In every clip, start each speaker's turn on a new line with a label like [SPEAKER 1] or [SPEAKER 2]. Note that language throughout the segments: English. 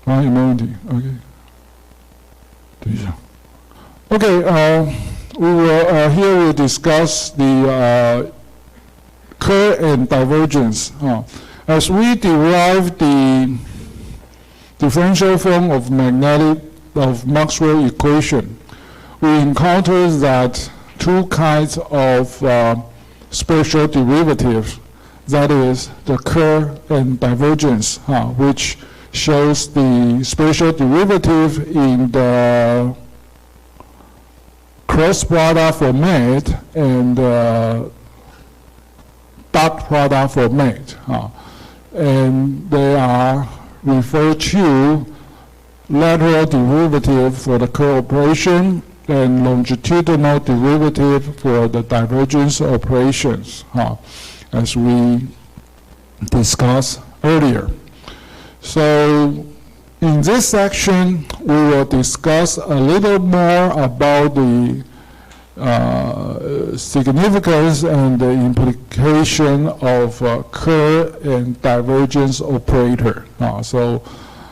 [SPEAKER 1] 好，有没有问题 ？OK， 等一下。Okay, we will here we discuss the current and divergence. As we derive the differential form of Maxwell equation, we encounter that two kinds of spatial derivatives, that is the curl and divergence, which shows the spatial derivative in the cross product format and dot product format. And they are referred to lateral derivative for the curl operation and longitudinal derivative for the divergence operations, as we discussed earlier. So in this section, we will discuss a little more about the significance and the implication of curl and divergence operator. So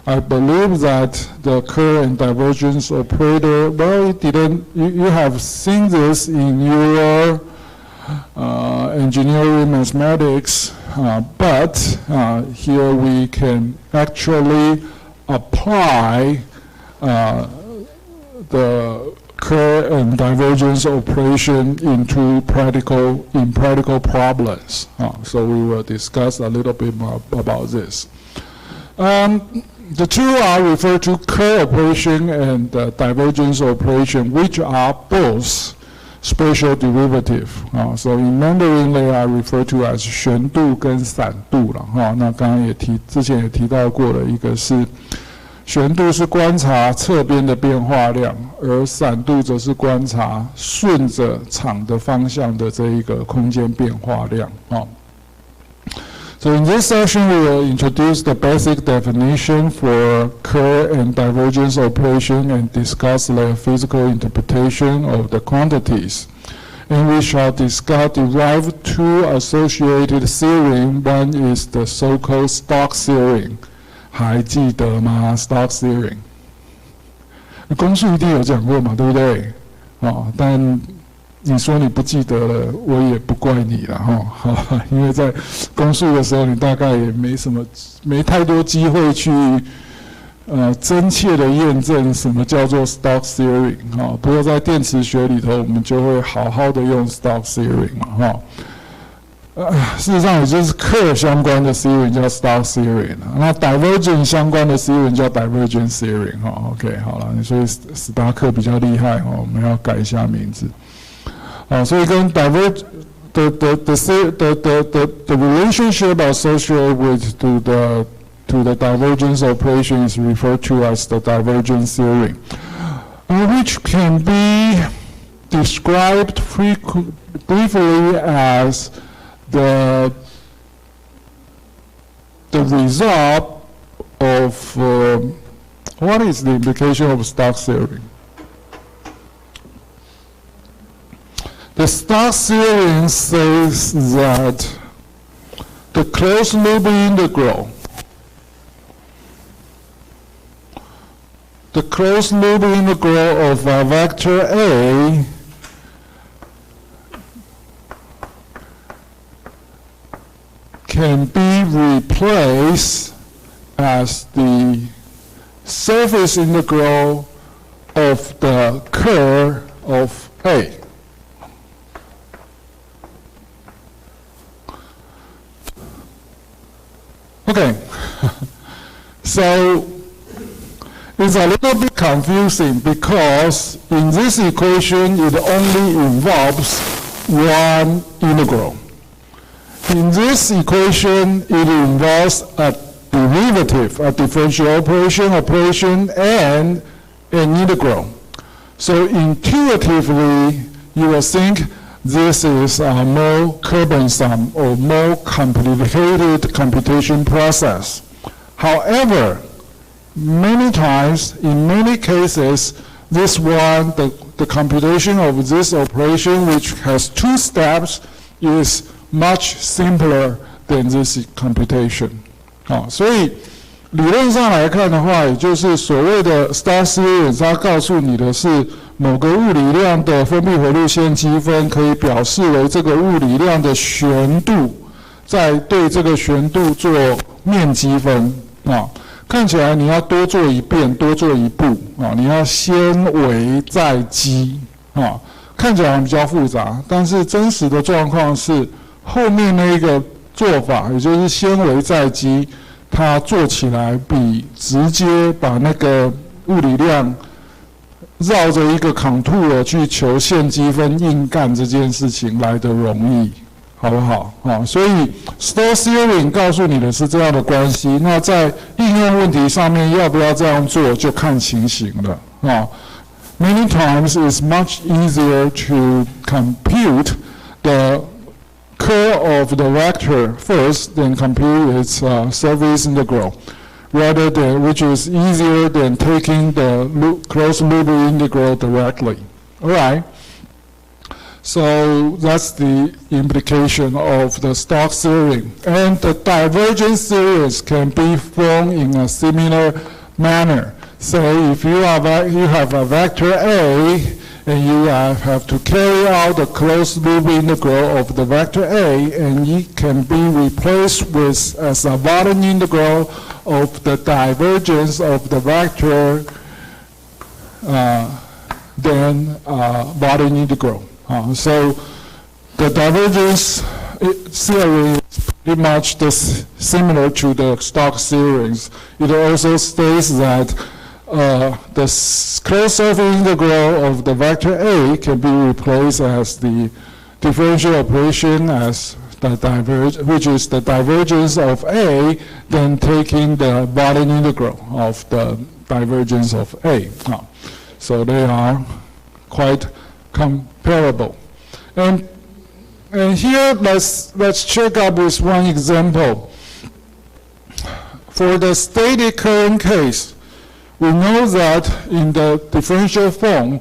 [SPEAKER 1] I believe that the curl and divergence operator, well, you have seen this in your engineering mathematics, but here we can actually apply the curl and divergence operation into practical problems. So we will discuss a little bit more about this. The two are referred to curl operation and divergence operation, which are both spatial derivative. So in Mandarin they are referred to as 旋度跟散度了。那刚刚之前也提到过了，一个是旋度是观察侧边的变化量，而散度则是观察顺着场的方向的这一个空间变化量。So in this section, we will introduce the basic definition for curl and divergence operation and discuss the physical interpretation of the quantities. And we shall derive two associated theorems. One is the so-called Stokes theorem. 还记得吗 ？Stokes theorem 公式一定有讲过嘛，对不对？但你说你不记得了，我也不怪你了哈，因为在公数的时候，你大概也没太多机会去真切的验证什么叫做 Stokes theorem 不过在电磁学里头，我们就会好好的用 Stokes theorem 嘛事实上也就是curl相关的 theorem 叫 Stokes theorem 那 divergence 相关的 theorem 叫 divergence theorem OK 好了，所以史达克比較厲害我們要改一下名字。所以跟 the relationship associated with to the divergence operation is referred to as the divergence theorem, which can be described briefly as the result of what is the implication of Stokes theorem? The Stokes theorem says that the closed loop integral of a vector A can be replaced as the surface integral of the curl of A. Okay, so it's a little bit confusing because in this equation it only involves one integral. In this equation it involves a derivative, a differential operation, and an integral. So intuitively you will think this is a more cumbersome or more complicated computation process. However, many times, in many cases, this one, the computation of this operation, which has two steps, is much simpler than this computation. 所以理论上来看的话，也就是所谓的 Stark series， 它告诉你的是某个物理量的封闭回路线积分可以表示为这个物理量的旋度，再对这个旋度做面积分啊。看起来你要多做一遍，多做一步啊，你要先微再积啊，看起来比较复杂，但是真实的状况是后面那个做法，也就是先微再积，它做起来比直接把那个物理量绕着一个 contour 去求线积分硬干这件事情来得容易，好不好？所以 Stark series 告诉你的是这样的关系。那在应用问题上面要不要这样做，就看情形了。Many times it's much easier to compute the curl of the vector first than compute its surface integral, rather than, which is easier than taking the closed loop integral directly. All right. So that's the implication of the Stark series. And the divergence series can be formed in a similar manner. Say if you have a vector A, and you have to carry out the closed loop integral of the vector A, and it can be replaced with as a volume integral of the divergence of the vector, then volume integral. So the divergence series is pretty much similar to the Stark series. It also states that the closed surface integral of the vector A can be replaced as the differential operation as the which is the divergence of A, then taking the volume integral of the divergence of A. So they are quite comparable. And here let's check out with one example. For the static current case, we know that in the differential form,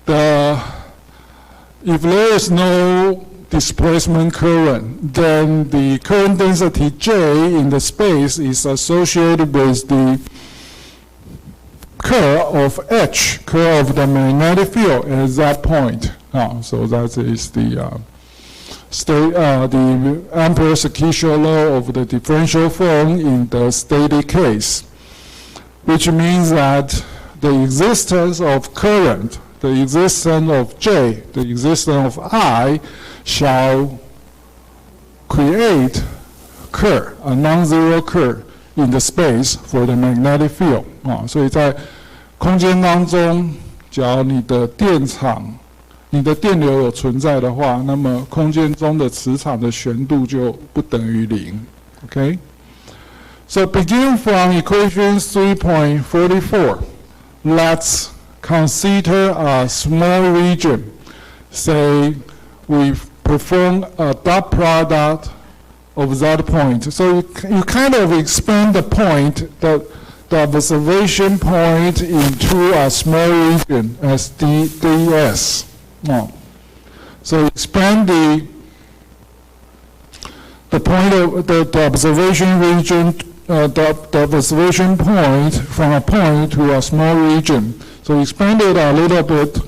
[SPEAKER 1] if there is no displacement current, then the current density J in the space is associated with the curl of H, curl of the magnetic field at that point. So that is the Ampere-Sakisho law of the differential form in the static case, which means that the existence of current, the existence of J, the existence of I, shall create curl, a non-zero curl in the space for the magnetic field. 所以在空间当中，假如你的电场、你的电流有存在的话，那么空间中的磁场的旋度就不等于0。Okay? So begin from equation 3.44. Let's consider a small region. Say we perform a dot product of that point. So you kind of expand the point, the observation point, into a small region as ds. So expand the point of the observation region, the observation point from a point to a small region. So expand it a little bit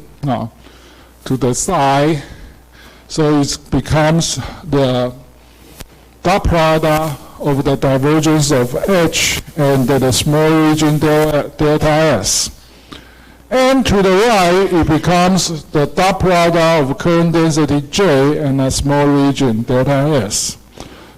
[SPEAKER 1] to the side, so it becomes the dot product of the divergence of H and the small region delta S. And to the right, it becomes the dot product of current density J and a small region delta S.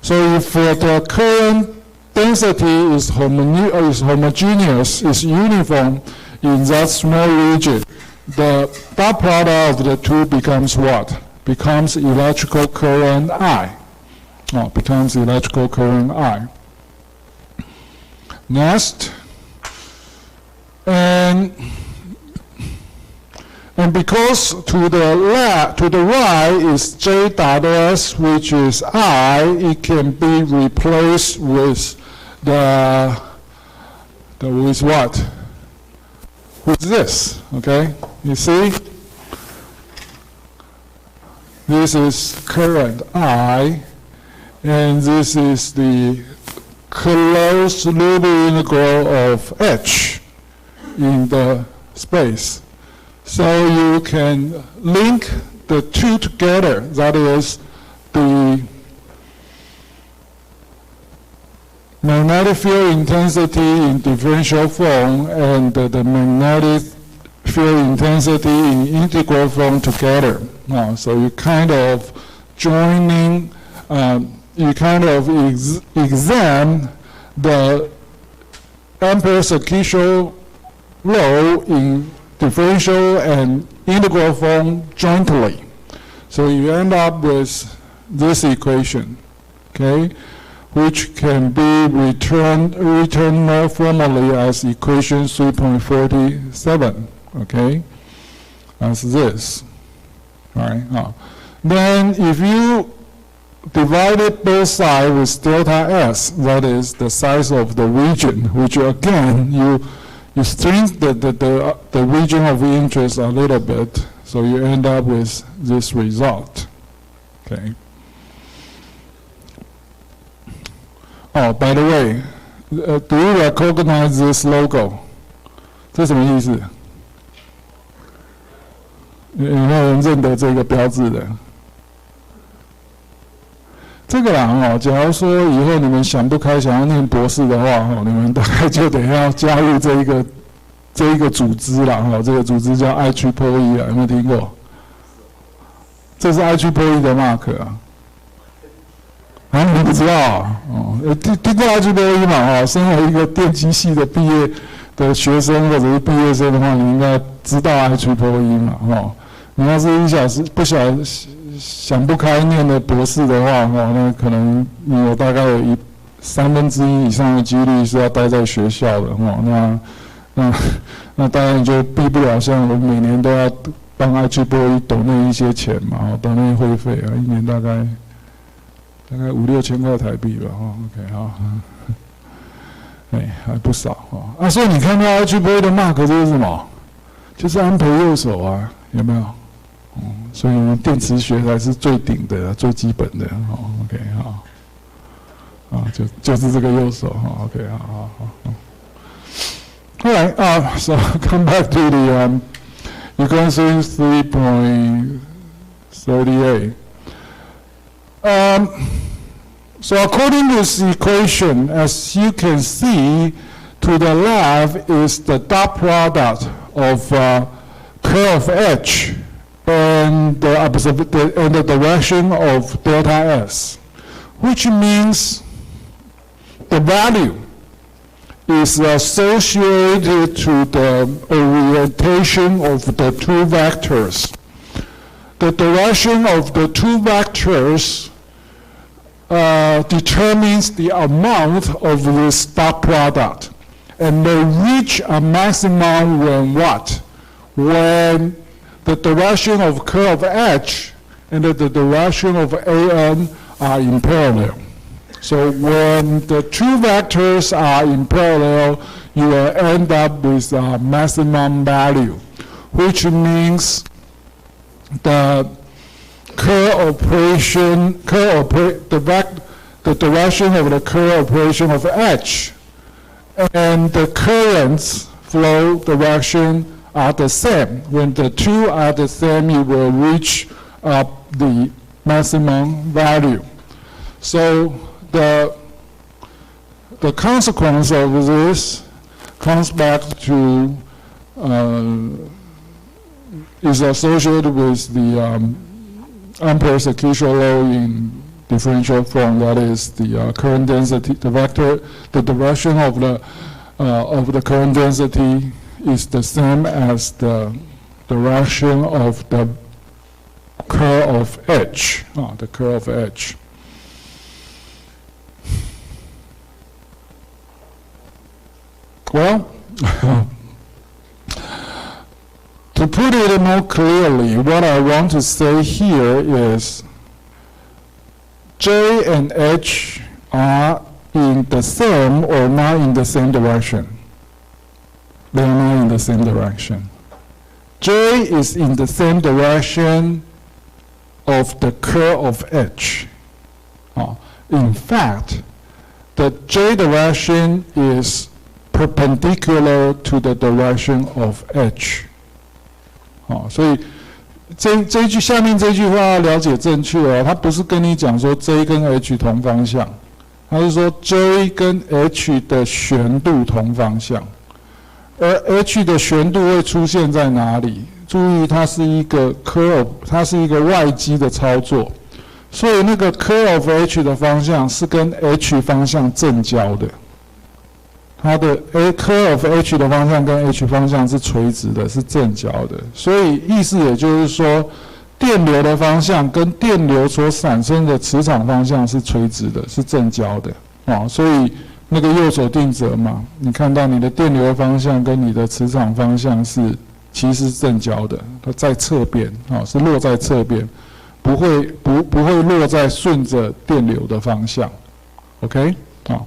[SPEAKER 1] So if the current density is homogeneous, is uniform in that small region, the dot product of the two becomes what? Becomes electrical current I. Becomes electrical current I. Next, and because to the right is J dot S, which is I, it can be replaced with with what? With this, okay? You see? This is current I, and this is the closed loop integral of H in the space. So you can link the two together, that is the magnetic field intensity in differential form and the magnetic field intensity in integral form together. So you kind of joining, you kind of examine the Ampere-Circuitial law in differential and integral form jointly. So you end up with this equation, okay, which can be returned more formally as equation 3.47, okay, as this, all right. Then if you divided both sides with delta S, that is the size of the region, which again, you shrink the region of interest a little bit, so you end up with this result, okay. Oh, by the way, do you recognize this logo? 这什么意思？有没有人认得这个标志的？这个啦，假如说以后你们想不开，想要念博士的话，你们大概就得要加入这一个组织啦，这个组织叫 EE3201301啊，有没有听过？这是 EE3201301的 mark 啊。啊，你们不知道啊？听过 EE3201301嘛？身为一个电机系的毕业的学生或者是毕业生的话，你应该知道 EE3201301嘛？你要是想不开念的博士的话，那可能你有大概有1/3以上的几率是要待在学校的，那当然就避不了像我每年都要帮EE3201301抖内一些钱嘛，抖内会费啊，一年大概5-6千块台币吧，OK 好，还不少所以你看到EE3201301的 mark 这是什么？就是安培右手啊，有没有？所以我们电磁学才是最顶的、最基本的，OK 好，就是这个右手，OK 好。Alright, so come back to the equation 3.38. So according to this equation, as you can see, to the left is the dot product of curl of H and the direction of delta S, which means the value is associated to the orientation of the two vectors. The direction of the two vectors determines the amount of this dot product, and they reach a maximum when what? When the direction of curl of H and the direction of AN are in parallel. So when the two vectors are in parallel, you will end up with a maximum value, which means the curl operation, the direction of the curl operation of H and the current's flow direction are the same. When the two are the same, you will reach the maximum value. So the consequence of this comes back to is associated with the Ampere-Circuitial law in differential form. That is the current density, the vector, the direction of the current density is the same as the direction of the curl of H. The curl of H. Well, to put it more clearly, what I want to say here is J and H are in the same or not in the same direction. They are not in the same direction. J is in the same direction of the curl of H. In fact, the J direction is perpendicular to the direction of H。好，所以下面这句话要了解正确哦，它不是跟你讲说 J 跟 H 同方向，它是说 J 跟 H 的旋度同方向，而 H 的旋度会出现在哪里？注意，它是一个 curve， 它是一个外基的操作，所以那个 curve of H 的方向是跟 H 方向正交的。它的 curve of H 的方向跟 H 方向是垂直的，是正交的，所以意思也就是说，电流的方向跟电流所产生的磁场方向是垂直的，是正交的啊。所以那个右手定则嘛，你看到你的电流方向跟你的磁场方向其实是正交的，它在侧边啊，是落在侧边，不会落在顺着电流的方向。OK 啊。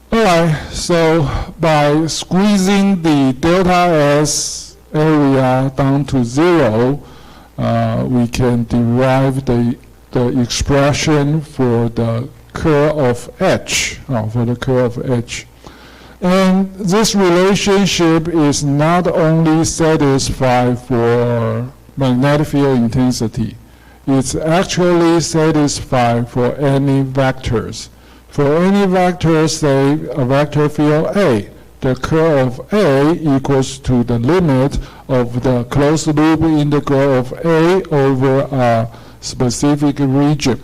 [SPEAKER 1] Alright, so by squeezing the delta S area down to 0, we can derive the expression for the curve of H, for the curve of H. And this relationship is not only satisfied for magnetic field intensity, it's actually satisfied for any vectors. For any vector, say a vector field A, the curve of A equals to the limit of the closed loop integral of A over a specific region.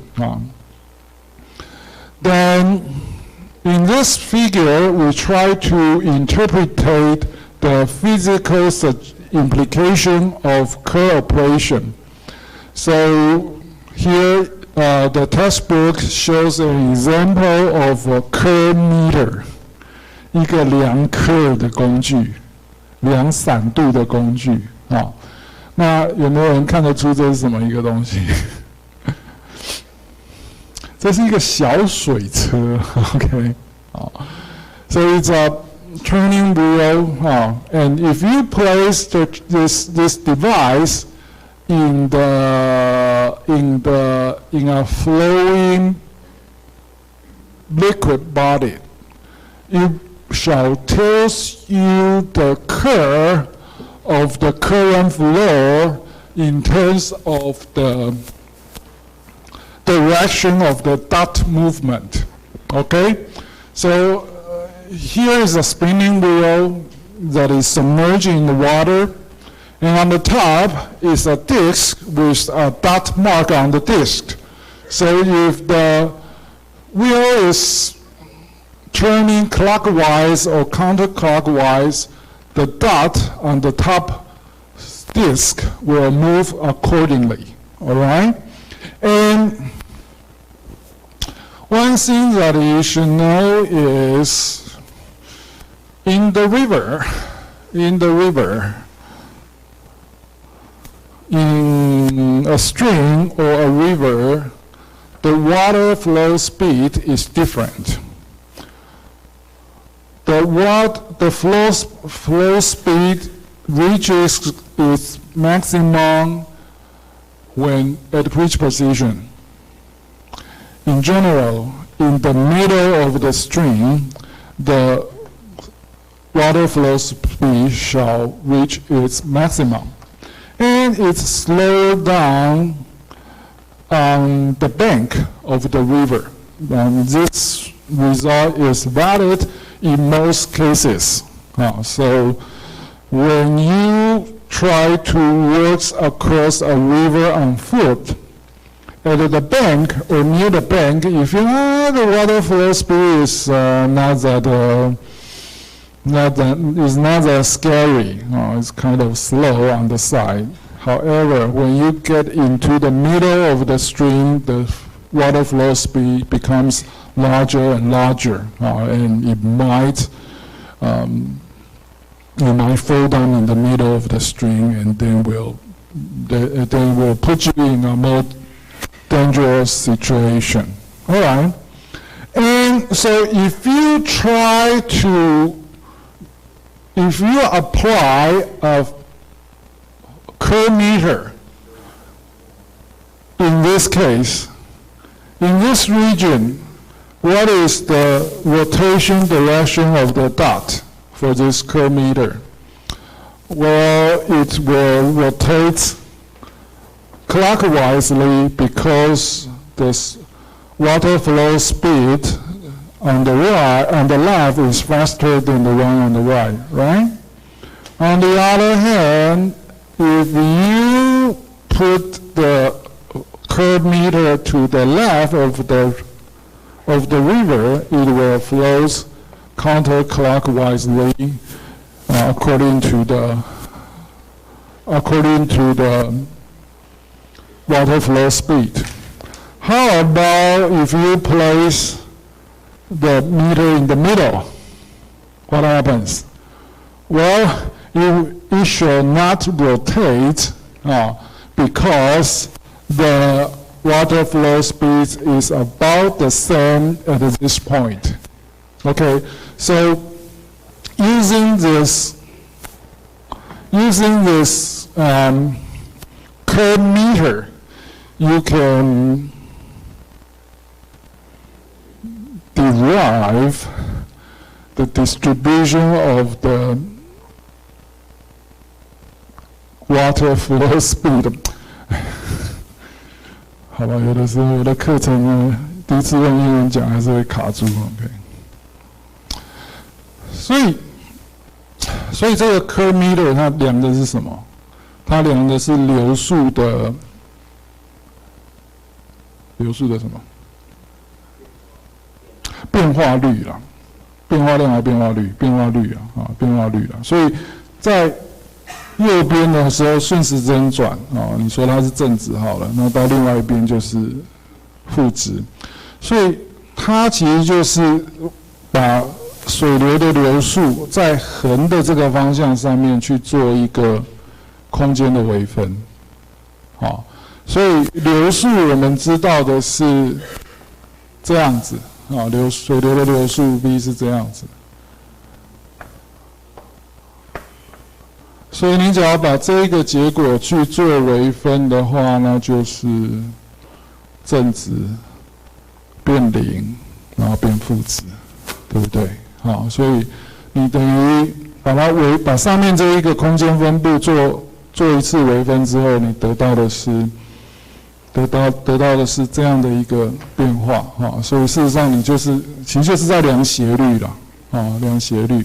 [SPEAKER 1] Then, in this figure, we try to interpret the physical implication of Kerr operation. So here, the textbook shows an example of a Kerr meter, 一个量Kerr的工具，量散度的工具啊。那有没有人看得出这是什么一个东西？这是一个小水车 ，OK， So it's a turning wheel, and if you place this device in a flowing liquid body, it shall tell you the curve of the current flow in terms of the direction of the dot movement. Okay, so here is a spinning wheel that is submerged in the water. And on the top is a disc with a dot mark on the disc. So if the wheel is turning clockwise or counterclockwise, the dot on the top disc will move accordingly. All right? And one thing that you should know is in the river, in a stream or a river, the water flow speed is different. The flow speed reaches its maximum at which position? In general, in the middle of the stream, the water flow speed shall reach its maximum. And it's slowed down on the bank of the river. And this result is valid in most cases. So when you try to walk across a river on foot, at the bank or near the bank, if you know the water flow speed is not that scary. It's kind of slow on the side. However, when you get into the middle of the stream, the water flow speed becomes larger and larger, and it might fall down in the middle of the stream, and then will put you in a more dangerous situation. All right. And so if you apply a Kerr meter in this case, in this region, what is the rotation direction of the dot for this curve meter? Well, it will rotate clockwise because this water flow speed on the left is faster than the one on the right, right? On the other hand, if you put the curve meter to the left of the river, it will flow counterclockwise according to the water flow speed. How about if you place the meter in the middle? What happens? Well, it shall not rotate because the water flow speed is about the same at this point. Okay, so using this curve meter, you can derive the distribution of the water flow speed. 好吧，有的时候我的课程呢，第一次用英文讲还是会卡住 ，OK。所以这个 curve meter 它量的是什么？它量的是流速的什么？变化率啦，变化量还是变化率？变化率啊，变化率啦。所以在右边的时候顺时针转你说它是正值好了，那到另外一边就是负值，所以它其实就是把水流的流速在横的这个方向上面去做一个空间的微分，所以流速我们知道的是这样子水流的流速 V 是这样子。所以你只要把这一个结果去做微分的话，那就是正值变0，然后变负值，对不对？所以你等于把上面这一个空间分布做一次微分之后，你得到的是这样的一个变化所以事实上你其实就是在量斜率啦量斜率。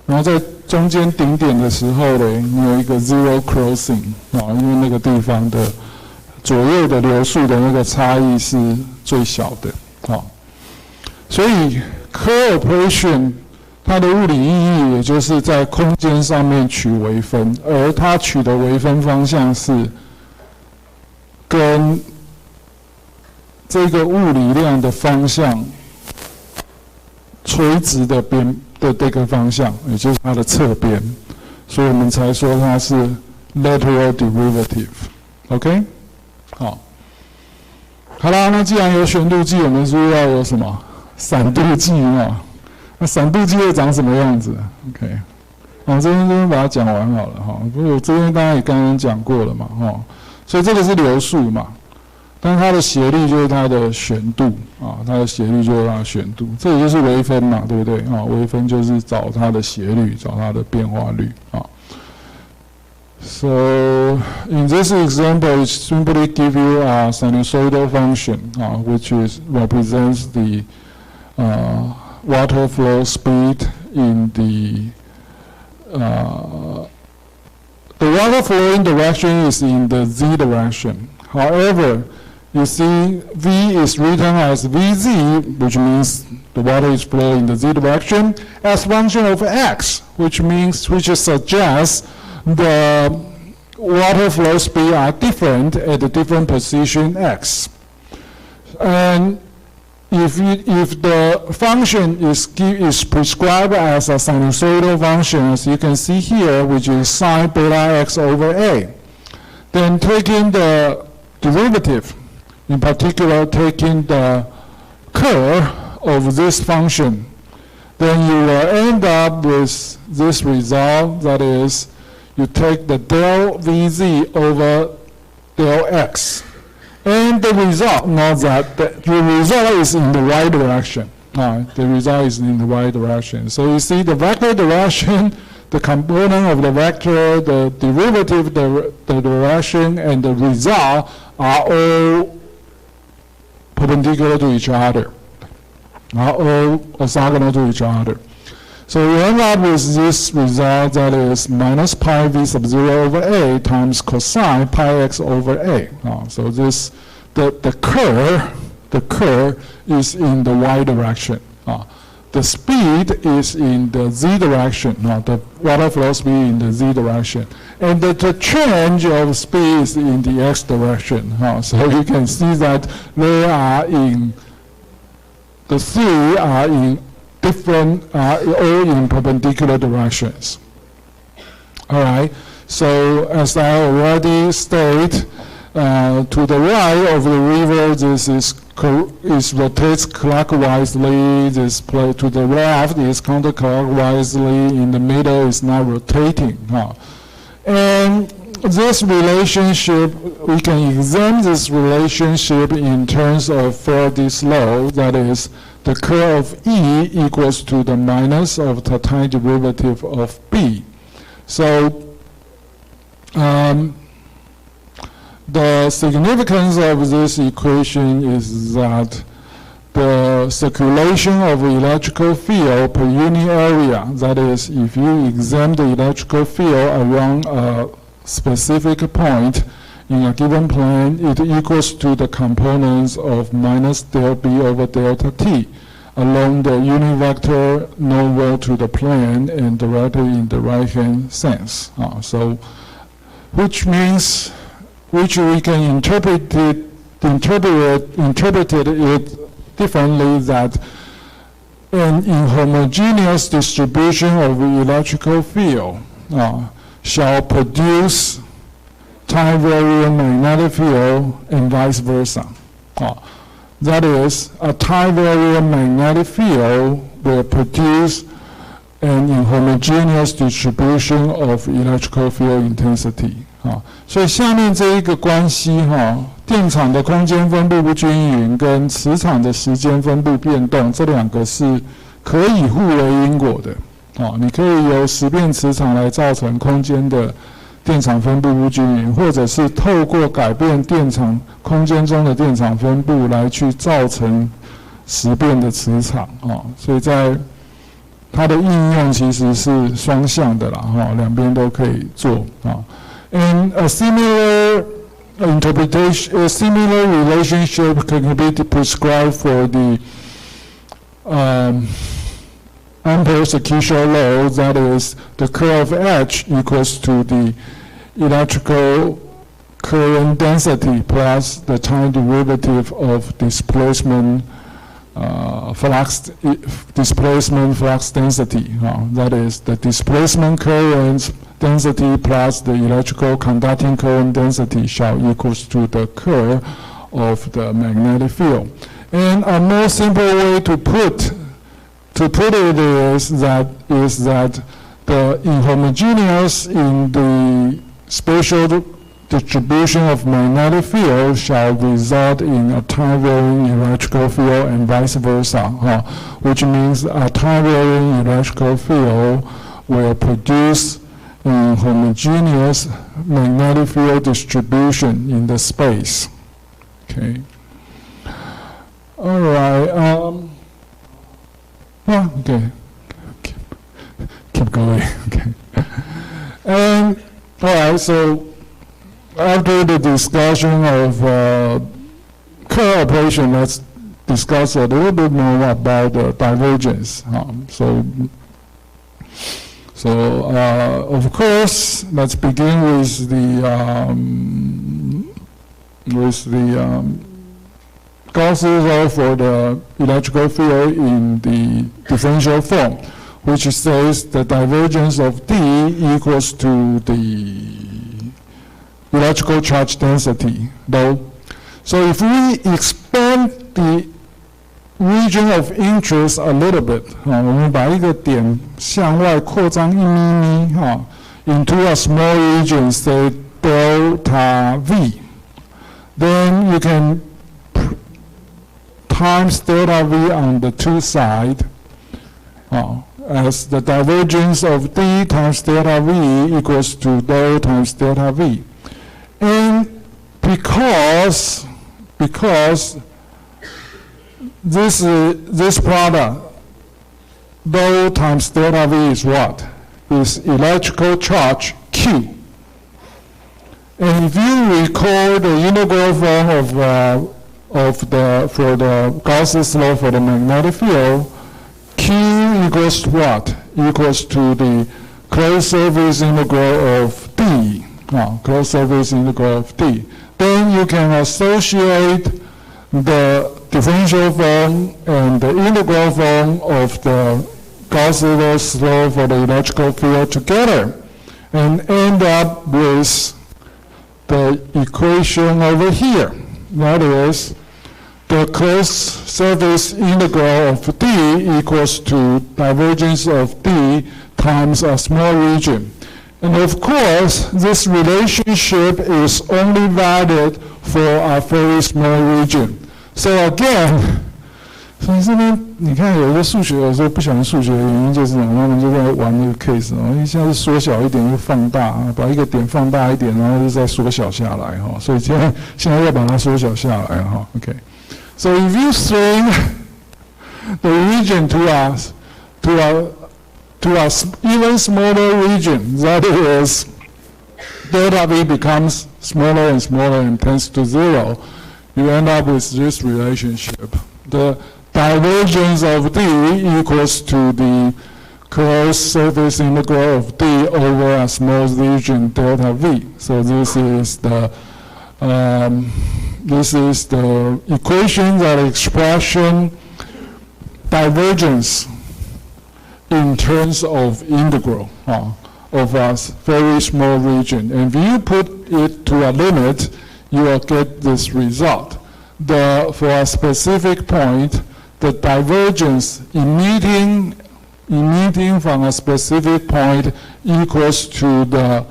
[SPEAKER 1] 然后在中间顶点的时候呢，你有一个 zero crossing 因为那个地方的左右的流速的那个差异是最小的所以 curve operation 它的物理意义也就是在空间上面取微分，而它取的微分方向是跟这个物理量的方向垂直的这个方向，也就是它的侧边，所以我们才说它是 lateral derivative。OK， 好啦，那既然有旋度计，我们是不是要有什么闪度计那闪度计会长什么样子 ？OK， 这边把它讲完好了不过我这边当然也刚刚讲过了嘛所以这个是流速嘛。但是它的斜率就是它的旋度它的斜率就是它的旋度，这也就是微分嘛，对不对微分就是找它的斜率，找它的变化率So in this example, it simply give you a sinusoidal function, which represents the water flow speed in the water flowing direction is in the z direction. However, you see, V is written as Vz, which means the water is flowing in the z direction, as function of x, which suggests the water flow speed are different at a different position x. And if the function is prescribed as a sinusoidal function, as you can see here, which is sine beta x over a, then taking the derivative, in particular taking the curve of this function, then you will end up with this result, that is, you take the del Vz over del x, And the result, note that the result is in the y direction. The result is in the y direction. So you see the vector direction, the component of the vector, the derivative, the direction, and the result are all perpendicular to each other, are all orthogonal to each other. So we end up with this result that is minus pi v sub 0 over a times cosine pi x over a. So this, the curve is in the y direction. The speed is in the z direction. The water flow speed in the z direction. And the change of speed is in the x direction. So you can see that they are in, the three are in different, all in perpendicular directions. All right. So as I already stated, to the right of the river, this is rotates clockwise. This play to the left is counterclockwise. In the middle is not rotating. And this relationship, we can examine this relationship in terms of Faraday's law. That is, the curl of E equals to the minus of the time derivative of B. So the significance of this equation is that the circulation of electrical field per unit area, that is, if you examine the electrical field around a specific point in a given plane, it equals to the components of minus del B over delta T along the unit vector normal to the plane and directly in the right-hand sense. So, which means, which we can interpret it differently, that an inhomogeneous distribution of electrical field shall produce time-varying magnetic field and vice versa. That is, a time-varying magnetic field will produce an inhomogeneous distribution of electrical field intensity. 所以下面这一个关系电场的空间分布不均匀跟磁场的时间分布变动，这两个是可以互为因果的。你可以由时变磁场来造成空间的电场分布不均匀，或者是透过改变电场空间中的电场分布来去造成时变的磁场。所以在它的应用其实是双向的啦，两边都可以做。And a similar interpretation, a similar relationship can be prescribed for the Ampere-Circuitial law. That is, the curl of H equals to the electrical current density plus the time derivative of displacement flux density. That is, the displacement current density plus the electrical conducting current density shall equals to the curl of the magnetic field. And a more simple way to put it is that the inhomogeneous in the spatial distribution of magnetic field shall result in a time-varying electrical field and vice versa, which means a time-varying electrical field will produce a homogeneous magnetic field distribution in the space. Okay. All right. Okay. Keep going. Okay. And all right. So after the discussion of curl operation, let's discuss a little bit more about the divergence. So of course, let's begin with the Gauss's law for the electrical field in the differential form, which says the divergence of D equals to the electrical charge density, though. So if we expand the region of interest a little bit, 我们把一个点向外扩张1 mm into a small region, say delta V, then you can times delta V on the two sides, as the divergence of D times delta V equals to rho times delta V. And because this product, rho times delta V is what? Is electrical charge Q. And if you recall the integral form for the Gauss's law for the magnetic field, Q equals to what? Equals to the closed surface integral of D. Closed surface integral of D. Then you can associate the differential form and the integral form of the Gauss's law for the electrical field together and end up with the equation over here. That is, the closed surface integral of D equals to divergence of D times a small region. And of course, this relationship is only valid for a very small region. So again, 所以这边你看，有的数学有时候不喜欢数学的原因就是他们就在玩那个 case 一下子缩小一点就放大，把一个点放大一点，然后就再缩小下来所以现在要把它缩小下来OK. So if you shrink the region to a even smaller region, that is, delta V becomes smaller and smaller and tends to 0, you end up with this relationship. The divergence of D equals to the closed surface integral of D over a small region delta V. So this is the equation that expression divergence in terms of integral of a very small region. And if you put it to a limit, you will get this result. For a specific point, the divergence emitting from a specific point equals to the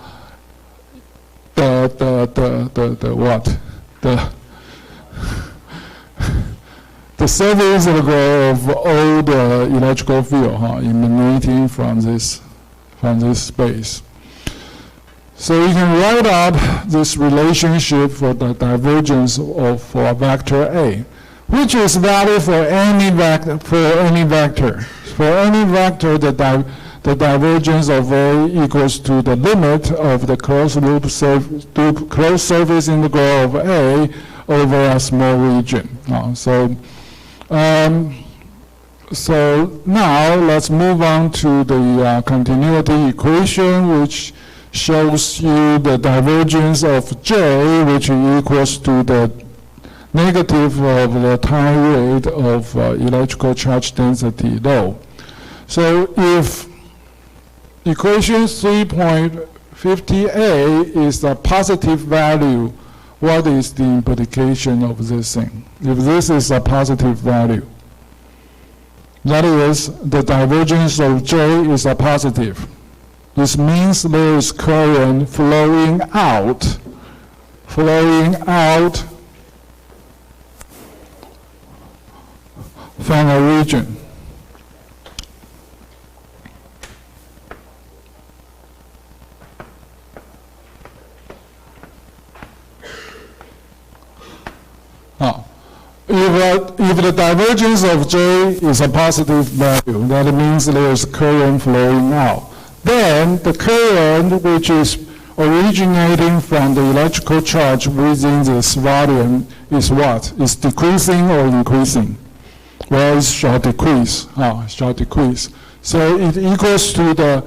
[SPEAKER 1] surface integral of all the electrical field emanating from this space. So you can write up this relationship for the divergence for a vector A, which is valid for any vector. For any vector, the divergence of A equals to the limit of the closed surface integral of A over a small region. So now let's move on to the continuity equation, which shows you the divergence of J, which equals to the negative of the time rate of electrical charge density rho. So if equation 3.50a is a positive value, what is the implication of this thing? If this is a positive value, that is, the divergence of J is a positive. This means there is current flowing out from a region. If the divergence of J is a positive value, that means there is current flowing out. Then the current which is originating from the electrical charge within this volume is what? Is decreasing or increasing? Well, it shall decrease. It shall decrease. So it equals to the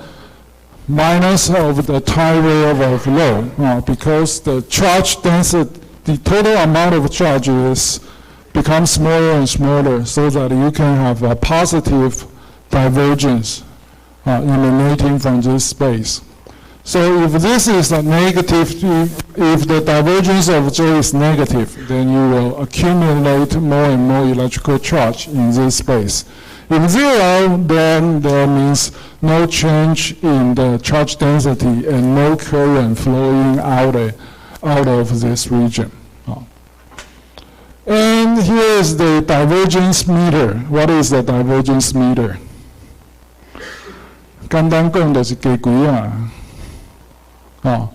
[SPEAKER 1] minus of the time rate of rho, because the charge density, the total amount of charge becomes smaller and smaller, so that you can have a positive divergence emanating from this space. So if this is a negative, if the divergence of J is negative, then you will accumulate more and more electrical charge in this space. If 0, then that means no change in the charge density and no current flowing out of this region. then here is the divergence meter. What is the divergence meter? 简单讲就是机轨啊。A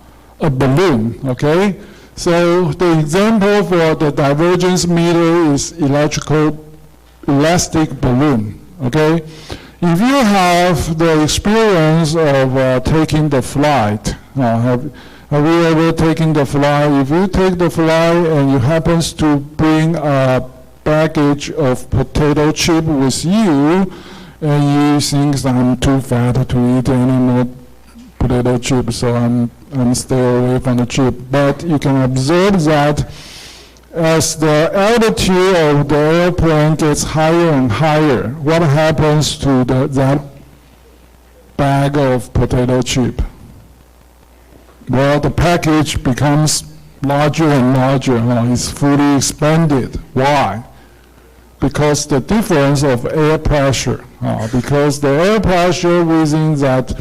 [SPEAKER 1] balloon, okay? So the example for the divergence meter is elastic balloon, okay? If you have the experience of taking the flight, have you ever taken the flight? If you take the flight and you happen to bring a baggage of potato chip with you, and you think I'm too fat to eat any more potato chip, so I'm stay away from the chip. But you can observe that as the altitude of the airplane gets higher and higher, what happens to that bag of potato chip? Well, the package becomes larger and larger. It's fully expanded. Why? Because the difference of air pressure. Because the air pressure within that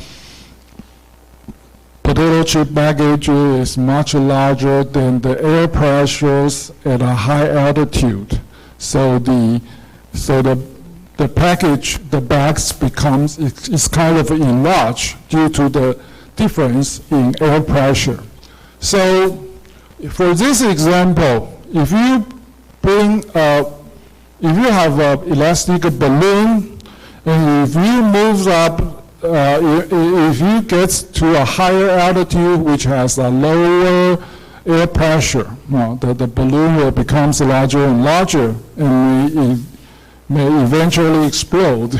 [SPEAKER 1] potato chip baggage is much larger than the air pressures at a high altitude. So the package, the bags becomes, it's kind of enlarged due to the difference in air pressure. So for this example, if you have an elastic balloon, and if you move up, if you get to a higher altitude which has a lower air pressure, the balloon will become larger and larger, and it may eventually explode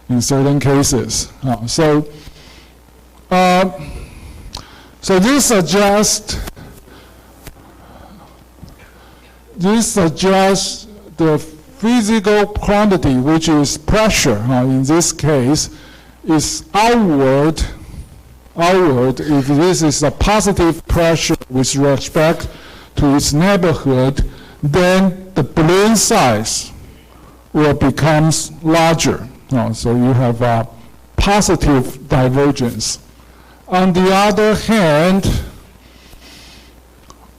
[SPEAKER 1] in certain cases. So this suggests the physical quantity, which is pressure, in this case, is outward. If this is a positive pressure with respect to its neighborhood, then the balloon size will become larger. So you have a positive divergence. On the other hand,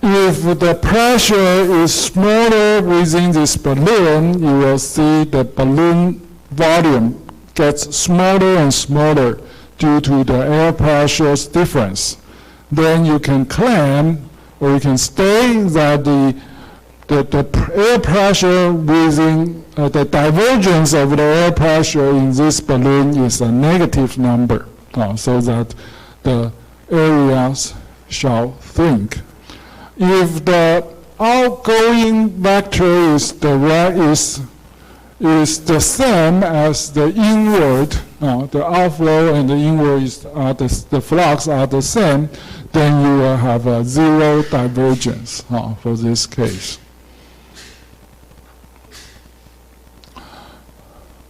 [SPEAKER 1] if the pressure is smaller within this balloon, you will see the balloon volume gets smaller and smaller due to the air pressure's difference. Then you can claim, or you can state that the air pressure within, the divergence of the air pressure in this balloon is a negative number, so that the areas shall shrink. If the outgoing vector is the same as the inward, the outflow and the inward the flux are the same, then you will have a zero divergence for this case.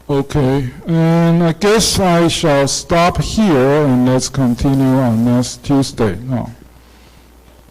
[SPEAKER 1] Okay, and I guess I shall stop here and let's continue on next Tuesday.